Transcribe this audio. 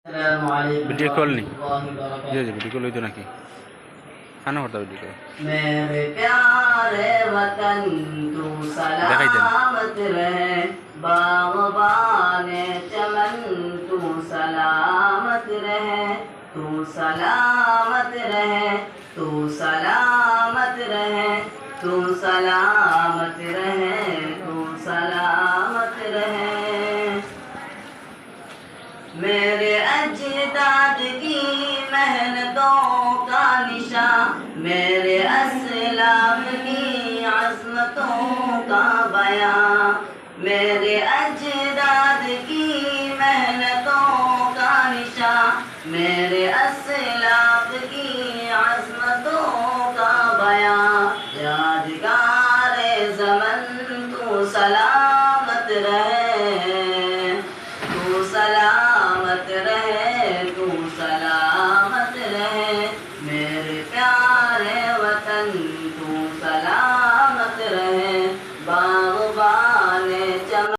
Video call नहीं जी जी video call हुई तो ना कि खाना होता वीडियो कॉल मेरे प्यारे वतन तू सलामत रहे, बाग़बाने चमन तू सलामत रहे, तू सलामत रहे, तू सलामत रहे, तू सलामत रहे, तू सलामत रहे। मेरे अजदाद की मेहनतों का निशान, मेरे असलाफ की अज़मतों का बयान, मेरे अजदाद की मेहनतों का निशान, मेरे असलाफ की अज़मतों का बयान। यादगारे ज़मन तू सलामत रहे, तू सलामत रहे, तू सलामत रहे, मेरे प्यारे वतन।